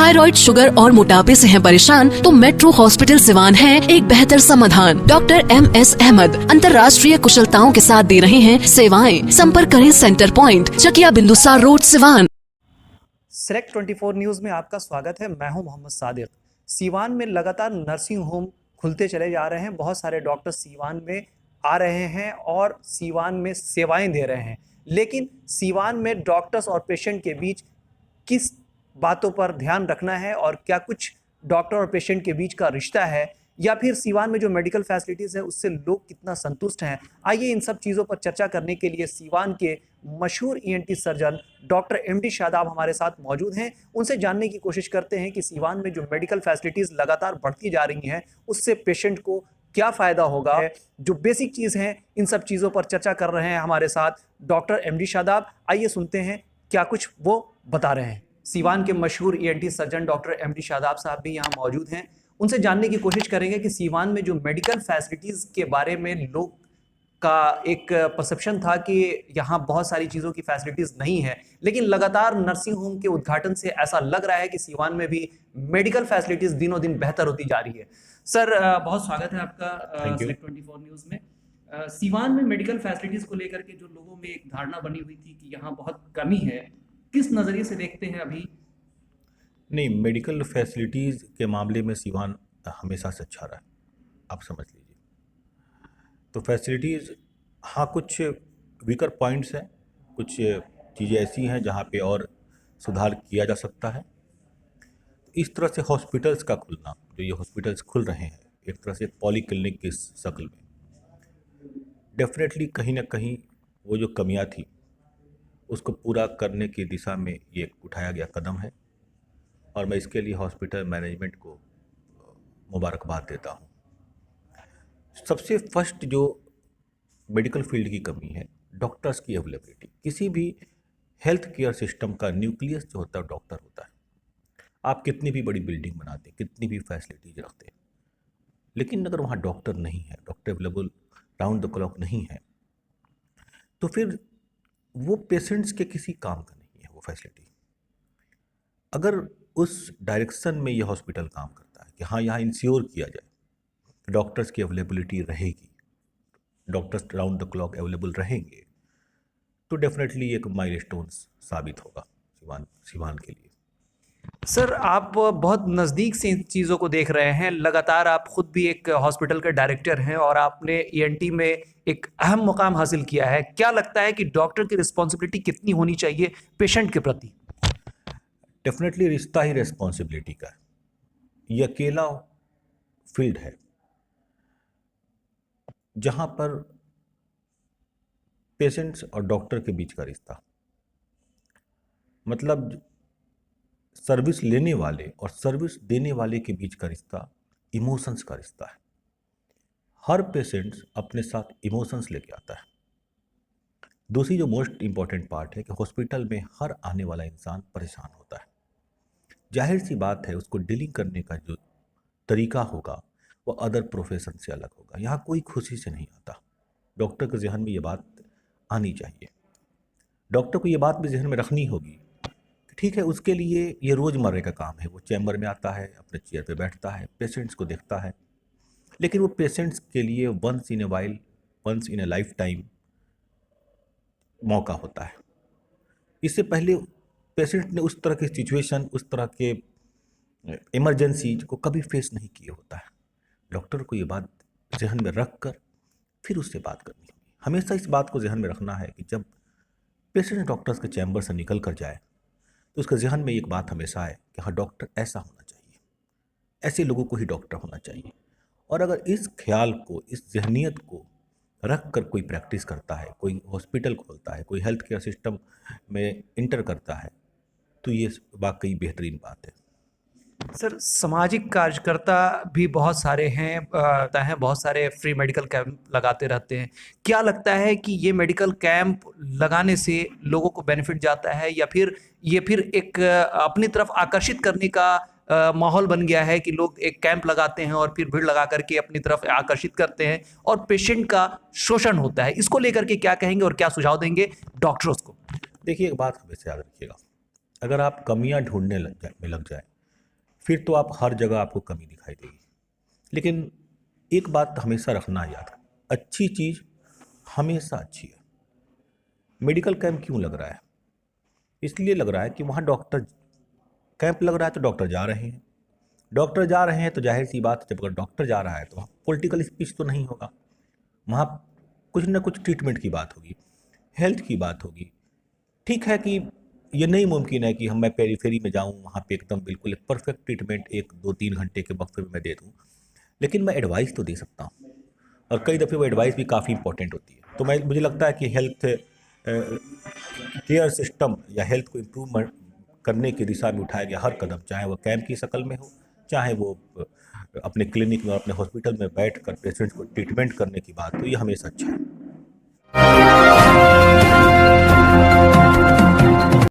Thyroid, sugar और मोटापे से हैं परेशान तो मेट्रो हॉस्पिटल सिवान है एक बेहतर समाधान। डॉक्टर MS अहमद अंतर्राष्ट्रीय कुशलताओं के साथ दे रहे हैं सेवाएं। संपर्क करें centre point, Chakia Bindusar road, Siwan. Select 24 news में आपका स्वागत है। मैं हूं मोहम्मद सादिक। सीवान में लगातार नर्सिंग होम खुलते चले जा रहे हैं। बहुत सारे डॉक्टर सीवान में आ रहे हैं और सीवान में सेवाएं दे रहे हैं, लेकिन सीवान में डॉक्टर्स और पेशेंट के बीच किस बातों पर ध्यान रखना है और क्या कुछ डॉक्टर और पेशेंट के बीच का रिश्ता है, या फिर सीवान में जो मेडिकल फैसिलिटीज़ है उससे लोग कितना संतुष्ट हैं, आइए इन सब चीज़ों पर चर्चा करने के लिए सीवान के मशहूर ENT surgeon doctor MD Shadab हमारे साथ मौजूद हैं। उनसे जानने की कोशिश करते हैं कि सीवान में जो मेडिकल फैसिलिटीज़ लगातार बढ़ती जा रही हैं उससे पेशेंट को क्या फ़ायदा होगा। जो बेसिक चीज़ हैं इन सब चीज़ों पर चर्चा कर रहे हैं हमारे साथ डॉक्टर MD शादाब। आइए सुनते हैं क्या कुछ वो बता रहे हैं। सीवान के मशहूर ENT surgeon doctor MD Shadab साहब भी यहाँ मौजूद हैं। उनसे जानने की कोशिश करेंगे कि सीवान में जो मेडिकल फैसिलिटीज़ के बारे में लोग का एक परसेप्शन था कि यहाँ बहुत सारी चीज़ों की फैसिलिटीज़ नहीं है, लेकिन लगातार नर्सिंग होम के उद्घाटन से ऐसा लग रहा है कि सीवान में भी मेडिकल फैसिलिटीज़ दिनों दिन बेहतर होती जा रही है। सर, बहुत स्वागत है आपका सेलेक्ट 24 न्यूज़ में। सीवान में मेडिकल फैसिलिटीज़ को लेकर के जो लोगों में एक धारणा बनी हुई थी कि यहाँ बहुत कमी है, किस नज़रिए से देखते हैं अभी? नहीं, मेडिकल फैसिलिटीज़ के मामले में सीवान हमेशा से अच्छा रहा है, आप समझ लीजिए। तो फैसिलिटीज़, हाँ, कुछ वीकर पॉइंट्स हैं, कुछ चीज़ें ऐसी हैं जहाँ पे और सुधार किया जा सकता है। इस तरह से हॉस्पिटल्स का खुलना, जो ये हॉस्पिटल्स खुल रहे हैं एक तरह से पॉली क्लिनिक की शक्ल में, डेफिनेटली कहीं ना कहीं वो जो कमियां थी उसको पूरा करने की दिशा में ये उठाया गया कदम है और मैं इसके लिए हॉस्पिटल मैनेजमेंट को मुबारकबाद देता हूँ। सबसे फर्स्ट जो मेडिकल फील्ड की कमी है, डॉक्टर्स की अवेलेबिलिटी। किसी भी हेल्थ केयर सिस्टम का न्यूक्लियस जो होता है डॉक्टर होता है। आप कितनी भी बड़ी बिल्डिंग बनाते हैं, कितनी भी फैसिलिटीज रखते हैं, लेकिन अगर वहाँ डॉक्टर नहीं है, doctor available round the clock नहीं है, तो फिर वो पेशेंट्स के किसी काम का नहीं है वो फैसिलिटी। अगर उस डायरेक्शन में ये हॉस्पिटल काम करता है कि हाँ, यहाँ इंश्योर किया जाए डॉक्टर्स की अवेलेबिलिटी रहेगी, doctors round the clock available रहेंगे, तो डेफिनेटली एक माइलस्टोन्स साबित होगा सीवान के लिए। सर, आप बहुत नज़दीक से इन चीज़ों को देख रहे हैं। लगातार आप खुद भी एक हॉस्पिटल के डायरेक्टर हैं और आपने ENT में एक अहम मुकाम हासिल किया है। क्या लगता है कि डॉक्टर की रिस्पॉन्सिबिलिटी कितनी होनी चाहिए पेशेंट के प्रति? डेफिनेटली रिश्ता ही रिस्पॉन्सिबिलिटी का है। ये अकेला फील्ड है जहाँ पर पेशेंट्स और डॉक्टर के बीच का रिश्ता, मतलब सर्विस लेने वाले और सर्विस देने वाले के बीच का रिश्ता इमोशंस का रिश्ता है। हर पेशेंट्स अपने साथ इमोशंस लेके आता है। दूसरी जो मोस्ट इम्पॉर्टेंट पार्ट है कि हॉस्पिटल में हर आने वाला इंसान परेशान होता है। जाहिर सी बात है, उसको डीलिंग करने का जो तरीका होगा वो अदर प्रोफेशन से अलग होगा। यहाँ कोई खुशी से नहीं आता। डॉक्टर के जहन में ये बात आनी चाहिए। डॉक्टर को ये बात भी जहन में रखनी होगी, ठीक है, उसके लिए ये रोज़मर्रे का काम है। वो चैम्बर में आता है, अपने चेयर पे बैठता है, पेशेंट्स को देखता है, लेकिन वो पेशेंट्स के लिए once in a lifetime मौका होता है। इससे पहले पेशेंट ने उस तरह की सिचुएशन, उस तरह के इमरजेंसी को कभी फेस नहीं किए होता है। डॉक्टर को ये बात जहन में रख कर फिर उससे बात करनी होगी। हमेशा इस बात को जहन में रखना है कि जब पेशेंट डॉक्टर्स के चैम्बर से निकल कर जाए तो उसके जहन में एक बात हमेशा है कि हाँ, डॉक्टर ऐसा होना चाहिए, ऐसे लोगों को ही डॉक्टर होना चाहिए। और अगर इस ख्याल को, इस जहनीत को रख कर कोई प्रैक्टिस करता है, कोई हॉस्पिटल खोलता है, कोई हेल्थ केयर सिस्टम में इंटर करता है, तो ये वाकई बेहतरीन बात है। सर, सामाजिक कार्यकर्ता भी बहुत सारे हैं, बहुत सारे फ्री मेडिकल कैंप लगाते रहते हैं। क्या लगता है कि ये मेडिकल कैंप लगाने से लोगों को बेनिफिट जाता है, या फिर ये एक अपनी तरफ आकर्षित करने का माहौल बन गया है कि लोग एक कैंप लगाते हैं और फिर भीड़ लगा करके अपनी तरफ आकर्षित करते हैं और पेशेंट का शोषण होता है? इसको लेकर के क्या कहेंगे और क्या सुझाव देंगे डॉक्टर्स को? देखिए, एक बात हमेशा याद रखिएगा, अगर आप कमियां ढूंढने लग जाए फिर तो आप हर जगह आपको कमी दिखाई देगी। लेकिन एक बात हमेशा रखना याद, अच्छी चीज़ हमेशा अच्छी है। मेडिकल कैंप क्यों लग रहा है? इसलिए लग रहा है कि वहाँ डॉक्टर, कैंप लग रहा है तो डॉक्टर जा रहे हैं, डॉक्टर जा रहे हैं तो जाहिर सी बात है, जब अगर डॉक्टर जा रहा है तो वहाँ पॉलिटिकल स्पीच तो नहीं होगा, वहाँ कुछ ना कुछ ट्रीटमेंट की बात होगी, हेल्थ की बात होगी। ठीक है कि ये नहीं मुमकिन है कि मैं पेरीफेरी में जाऊँ, वहाँ पे एकदम बिल्कुल एक परफेक्ट ट्रीटमेंट 1-2-3 घंटे के वक्त में मैं दे दूँ, लेकिन मैं एडवाइस तो दे सकता हूँ, और कई दफ़े वो एडवाइस भी काफ़ी इंपॉर्टेंट होती है। तो मुझे लगता है कि हेल्थ केयर सिस्टम या हेल्थ को इम्प्रूव करने की दिशा में उठाया गया हर कदम, चाहे वो कैंप की शक्ल में हो, चाहे वो अपने क्लिनिक में, अपने हॉस्पिटल में बैठ कर पेशेंट्स को ट्रीटमेंट करने की बात हो, ये हमेशा अच्छा है।